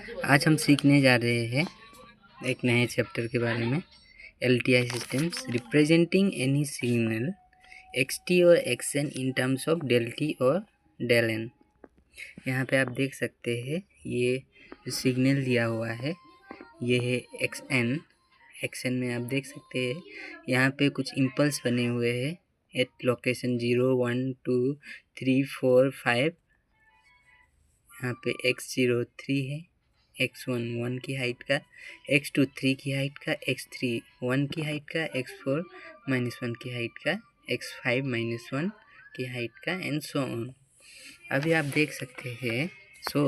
आज हम सीखने जा रहे हैं एक नए चैप्टर के बारे में, LTI systems representing any signal XT और XN in terms of del T और del N। यहाँ पे आप देख सकते हैं ये जो सिग्नल दिया हुआ है ये है XN में आप देख सकते हैं यहाँ पे कुछ इम्पल्स बने हुए हैं एट लोकेशन 0, 1, 2, 3, 4, 5। यहाँ पे x0 3 है, x1 1 की हाइट का, x2 3 की हाइट का, x3 1 की हाइट का, x4 -1 की हाइट का, x5 -1 की हाइट का एंड सो ऑन। अभी आप देख सकते हैं so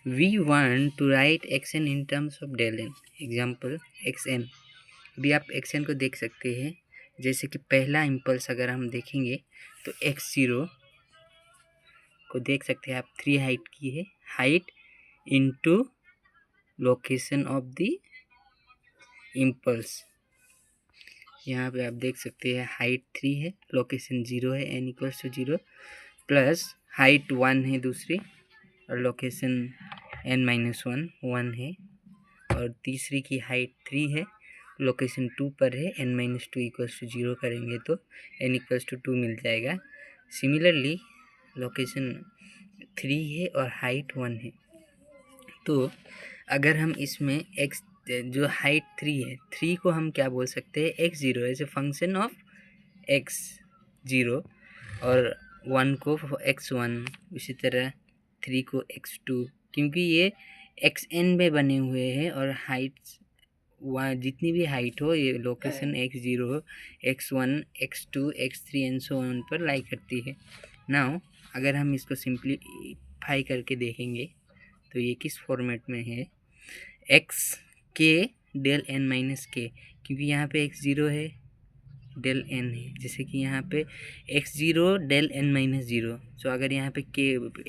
we want to write xn in terms of del n। Example xn, अभी आप xn को देख सकते हैं जैसे कि पहला इम्पल्स अगर हम देखेंगे तो x0 को देख सकते हैं आप 3 हाइट की है, height into location of the impulse. यहाँ पे आप देख सकते हैं हाइट 3 है, लोकेशन 0 है, n equals to 0 plus height 1 है दूसरी और लोकेशन n-1 1 है, और तीसरी की हाइट 3 है, लोकेशन 2 पर है, n-2 इक्वल्स टू 0 करेंगे तो n इक्वल्स टू 2 मिल जाएगा। सिमिलरली लोकेशन 3 है और हाइट 1 है, तो अगर हम इसमें x जो हाइट 3 है, 3 को हम क्या बोल सकते हैं x0 as a function of x0 और 1 को x1, इसी तरह 3 को x2, क्योंकि ये xn में बने हुए हैं और हाइट्स वहाँ जितनी भी हाइट हो ये location x0, x1, x2, x3 and so on पर लाई करती है। नाउ अगर हम इसको सिंप्लीफाई करके देखेंगे तो ये किस फॉर्मेट में है, x k del n minus k, क्योंकि यहाँ पे x0 है, del n है, जैसे कि यहाँ पे x0 del n माइनस 0। सो अगर यहाँ पे k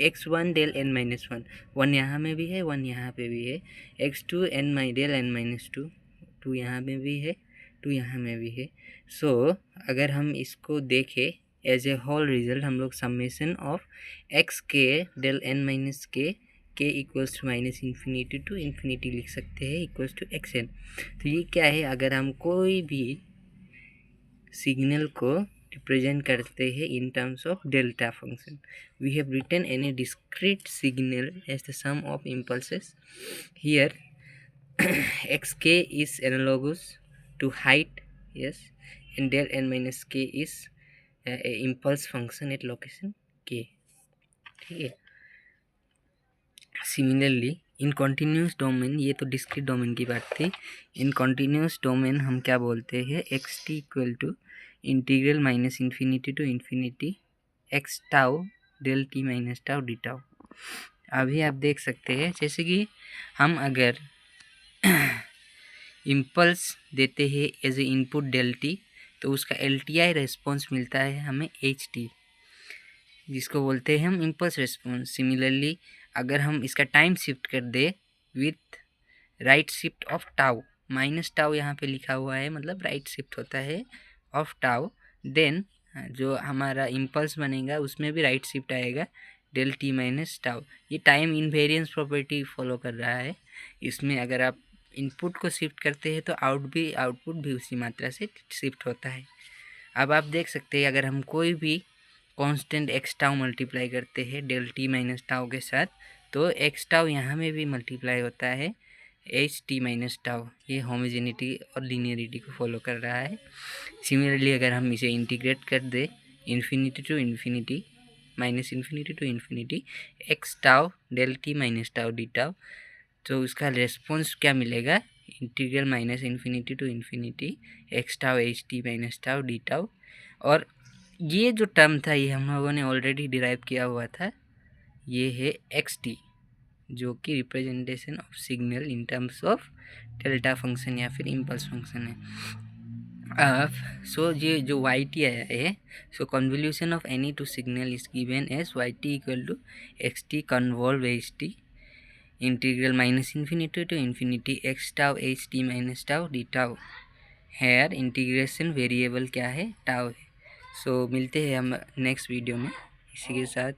x1 del n minus 1, 1 यहाँ में भी है, 1 यहाँ पे भी है, x2 del n माइनस 2, 2 यहाँ में भी है, 2 यहाँ में भी है। सो अगर हम इसको देखें एज ए होल रिजल्ट, हम लोग summation of X K del n minus K equals to -infinity to infinity लिख सकते हैं इक्वल्स टू xn। तो ये क्या है, अगर हम कोई भी सिग्नल को रिप्रेजेंट करते हैं in terms of delta function, we have written any discrete signal as the sum of impulses. Here xk is analogous to height, yes, and del n minus k is a impulse function at location k, ठीक है। Similarly in continuous domain, ये तो discrete domain की बात थी, इन continuous domain हम क्या बोलते हैं, X T equal to integral -infinity to infinity x tau del t minus tau D tau. अभी आप देख सकते हैं जैसे कि हम अगर इम्पल्स देते हैं as a input del t तो उसका LTI रेस्पॉन्स मिलता है हमें HT, जिसको बोलते हैं हम इम्पल्स रेस्पॉन्स। सिमिलरली अगर हम इसका टाइम शिफ्ट कर दे with right shift of tau, minus tau यहाँ पे लिखा हुआ है, मतलब राइट शिफ्ट होता है ऑफ टाउ, देन जो हमारा इम्पल्स बनेगा उसमें भी राइट शिफ्ट आएगा del t माइनस टाउ। ये टाइम इनवेरियंस प्रॉपर्टी फॉलो कर रहा है। इसमें अगर आप इनपुट को शिफ्ट करते हैं तो आउटपुट भी उसी मात्रा से शिफ्ट होता है। अब आप देख सकते हैं अगर हम कोई भी कांस्टेंट एक्स टाउ मल्टीप्लाई करते हैं del t माइनस टाउ के साथ, तो एक्स टाउ यहाँ में भी मल्टीप्लाई होता है HT माइनस टाउ। ये होमोजेनिटी और लीनियरिटी को फॉलो कर रहा है। सिमिलरली अगर हम इसे इंटीग्रेट कर दे infinity to infinity -minus infinity to infinity x tau del t minus tau D tau, तो उसका रेस्पॉन्स क्या मिलेगा, integral -infinity to infinity x tau HT minus tau D tau. और ये जो टर्म था ये हम लोगों ने ऑलरेडी डिराइव किया हुआ था, ये है XT, जो कि representation of signal in terms of delta function या फिर इम्पल्स फंक्शन है। अब सो ये जो YT आया है, so convolution of any two signal is given as YT equal to XT convolve HT integral -infinity to infinity x tau HT minus tau D tau. Here integration variable क्या है, tau है। सो मिलते हैं हम next video में। इसी के साथ